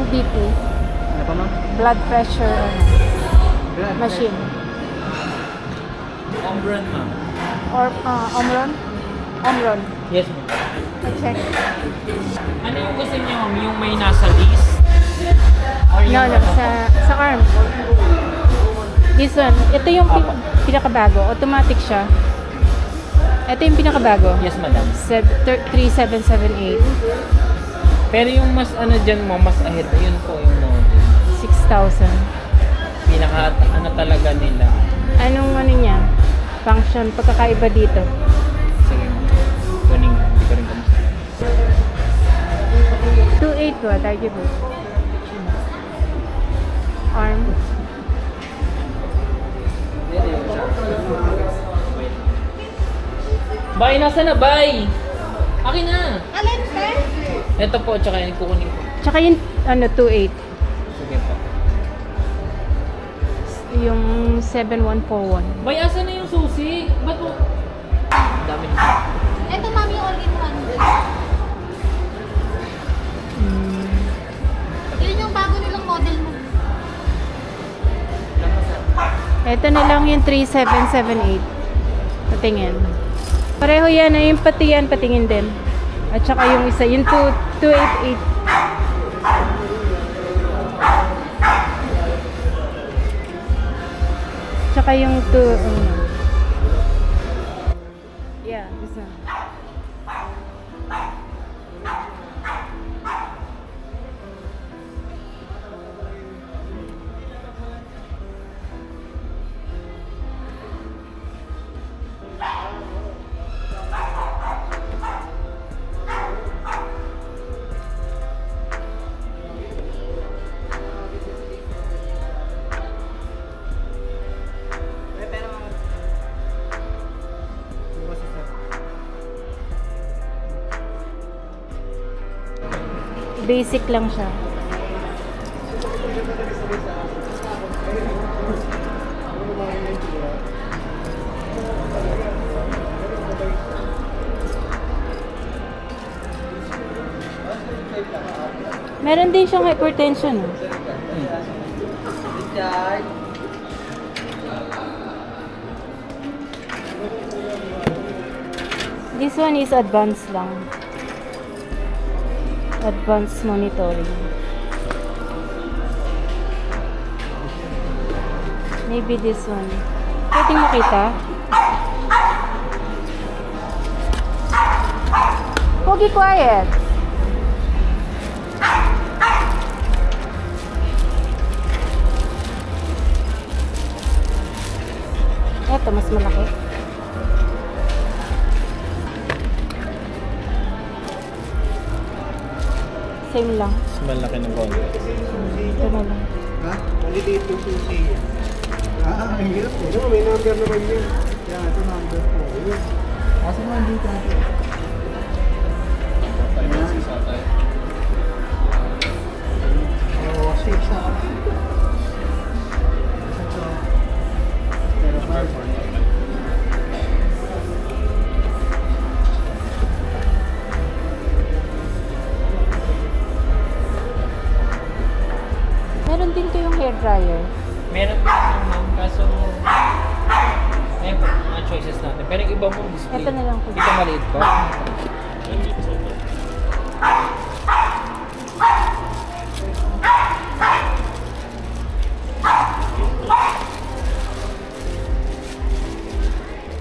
BP. Ano pa ma'am? Blood pressure machine. Omron ma'am. Or Omron? Omron. Yes ma'am. Check. Ano yung gusto niyo ma'am? Yung may nasa list? Or No, yung sa arm. This one. Ito yung pinakabago. Automatic siya. Ito yung pinakabago. Yes madam. 3778. Pero yung mas ano dyan mo, mas ahead. Yun po yung model. 6,000. Pinaka ano talaga nila. Anong ano niya? Function. Pagkakaiba dito. Sige ma'am. Kuning. Hindi ko rin kamusta. 2.8 ba? Tayo po. Arm. Bay, nasa na bay? Akin na. Alin, sir? Ito po, tsaka yung kukunin ko. Tsaka yung 2.8. Sige po. Yung 7141. Bay, asa na yung susi? Ba't mo? Ang dami na. Ito, mami, all-in-one. Yun yung bago nilang model mo. Ito na lang yung 3778. Patingin. Pareho yan na yung pati yan, patingin din. At saka yung isa, yung 288. Tsaka yung 2, yeah, this one. Basic lang siya. Meron din siyang hypertension. This one is advanced lang. Advanced monitoring. Maybe this one. Pwedeng makita? Pogi, quiet! Eto, mas malaki. Same lang. Mas malaki ng konti. Ito na lang. Ha? Maliliit yung susi niya. Ang hirap eh. No, may number naman yun. Yan, ito number po. Yun. Kasi naman dito natin. Oo, 6 na. Pero 5. Meron din kayong hair dryer. Meron din naman ma'am, kaso ayun po, mga choices natin. Pero yung iba mong display. Ito na lang po. Dito maliit pa.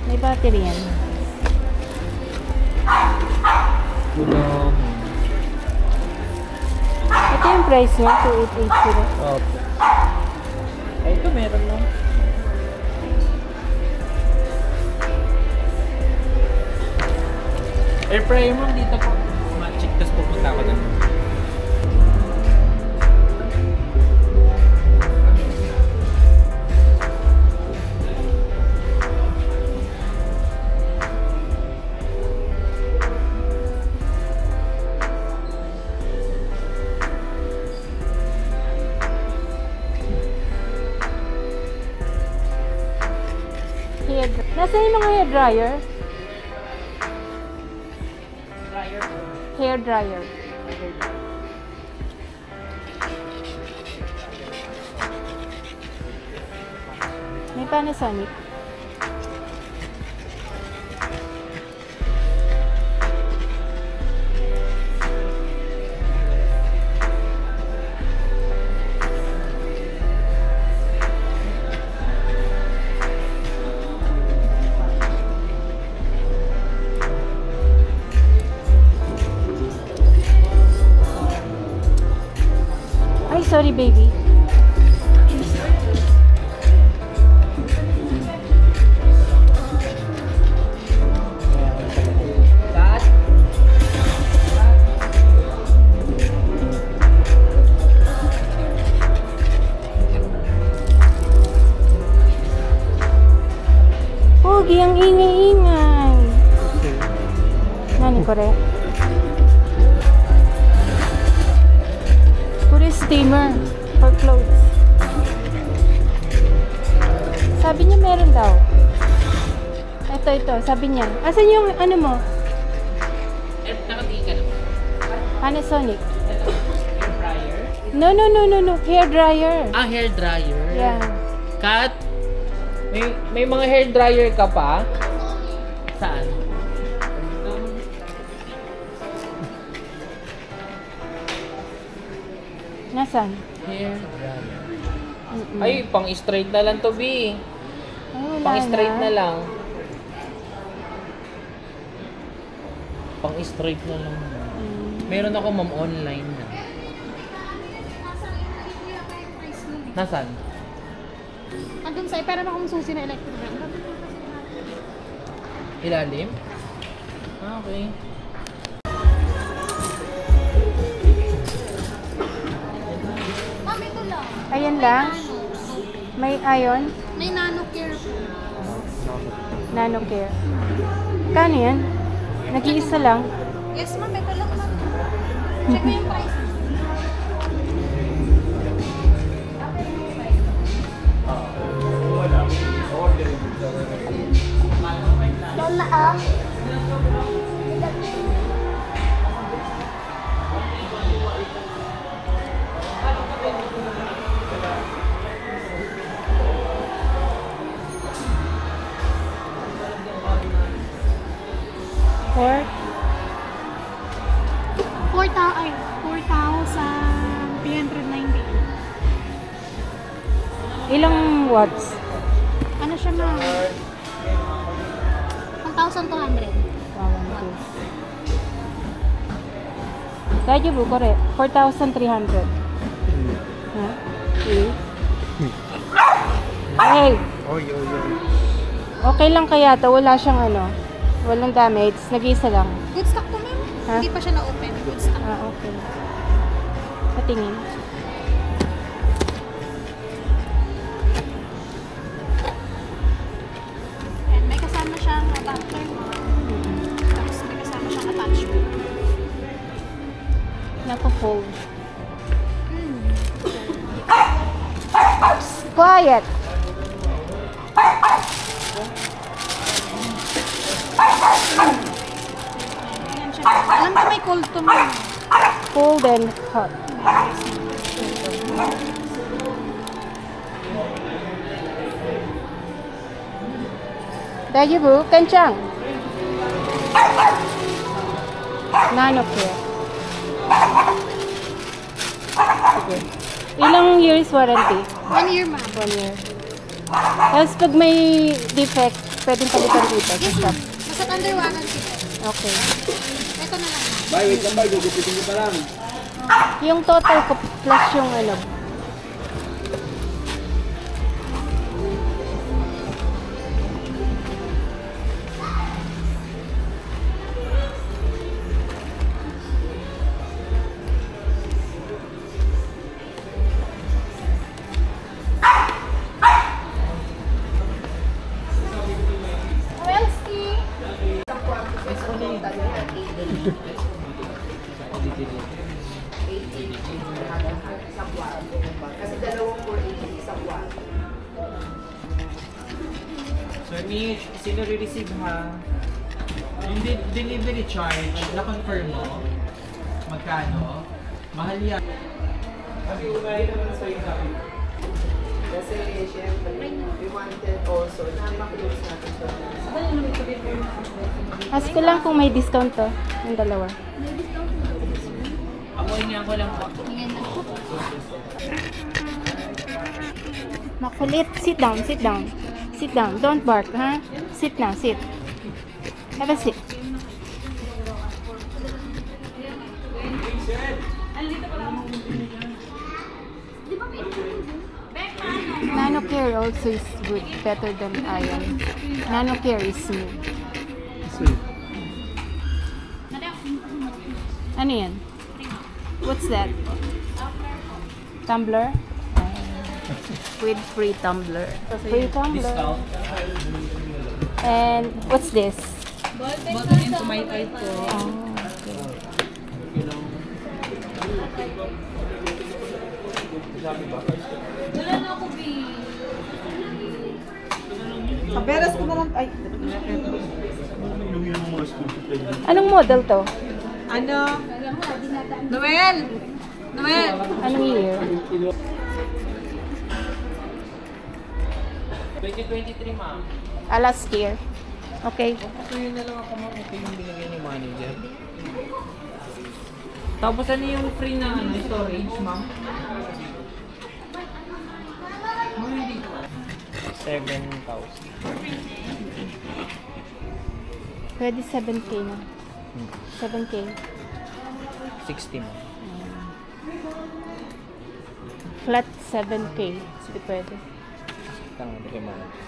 May battery yan. Gulong. Ito yung price niya, 2880. Opo. Ay, ito meron lang. Air fryer mo dito po. Ma-check, tapos pupunta ako doon. Nasaan yung mga hair dryer? Fryer po. Hair dryer. Panasonic. Ay, sorry baby. Cut. Pogi, ang ingay-ingay. Nani kore? Kore steamer for clothes. Sabi niya meron daw. Ito. Sabi niya. Asan yung ano mo? Nakatingin ka naman. Panasonic. Ito, hair dryer. No. Hair dryer. Ah, hair dryer. Yeah. Cut. May mga hair dryer ka pa? Saan? Nasaan? Hair dryer. Mm-mm. Ay, pang straight na lang to, B. Ay, wala Pang straight na na. lang. Pang straight na lang. Meron ako, ma'am, online na. Nasaan? Andun sa'yo, pero akong susi na electric fan. Ilalim? Ah, okay. Ma'am, ito lang. Ayan lang. May iron. May nano care po. Nano care. Kano yan? Nag-iisa lang. Yes, ma'am. Ito lang, ma'am. Check mo yung price. Lola, ah. Or 4,390. ilang watts? Ano siya, ma'am? 1,200. Kaya po, kore. 4,300. Ha? Hey! Oy. Okay lang kaya to. Wala siyang ano. Walang damage. Nag-iisa lang. Good stock to, ma'am. Ha? Hindi pa siya na-open. Good stock. Ah, okay. Patingin. And may kasama siyang adapter. Tapos may kasama siyang attachment. Nako-fold. Quiet! Ayan siya. Alam ko may cold to, ma'am. Cold and hot. Daji bu, kencang. Nano care. Sige. Ilang years warranty? 1 year, ma'am. 1 year. Tapos pag may defect, pwedeng palitan dito sa Yes, shop. ma'am. Basta under warranty. Okay. Ito na lang, ma'am. Bye, wait lang ba? Gugupitin ko pa lang. Yung total ko plus yung ano. Sir Mitch, sino re-receive ha? Yung delivery charge, na-confirm mo? Magkano? Mahal yan. Kasi umali naman sa yung sabi. Kasi syempre, we wanted also na maklose natin ito. Ask ko lang kung may discount to. Yung dalawa. Amoy niya ko lang po. Makulit. Sit down, sit down. Sit down. Don't bark, ha? Sit now, sit. Have a seat. Nanocare also is good, better than iron. Nanocare is new. Ano yan? What's that? Tumbler? With free tumbler. Free tumbler. Discount. And what's this? Bottle into my type po. Oh, okay. Wala na ako, B. Kaberas ko na lang. Ay, Anong model to? ano? Noel! Noel! Anong year? 2023 ma'am. Last year. Okay. So yun na lang ako ma'am. Ito yung binigyan ni manager. Tapos ano yung free na ano, storage ma'am? 7,000. Pwede 7K na. 7K. 60 ma'am. Flat 7K. Hindi pwede. Tama, ito kay manager.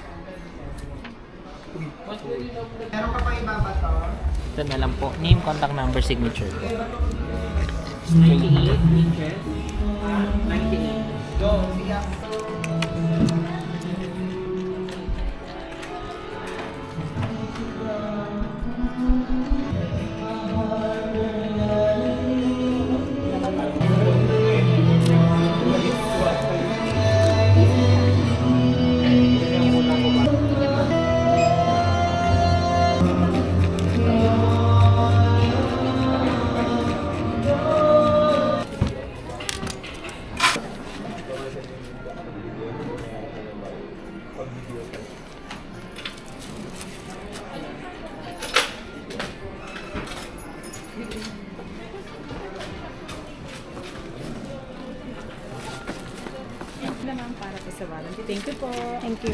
Meron ka pa ibaba to? Ito na lang po. Name, contact number, signature ko. 98 inches. 98. Go! Sige. Thank you po. Thank you.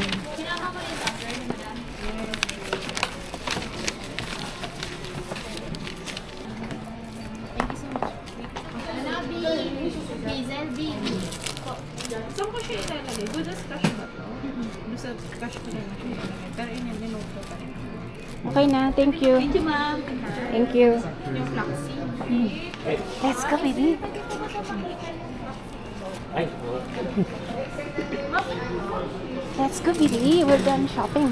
Hazel B. Saan ko siya ilalagay? Doon sa cash ba to? Doon sa cash ko rin siya ilalagay. Pero yun yung dinote ko pa rin. Okay na. Thank you. Thank you, ma'am. Thank you. Yung flaxi. Let's go, baby. Ay, Let's go, baby. We're done shopping.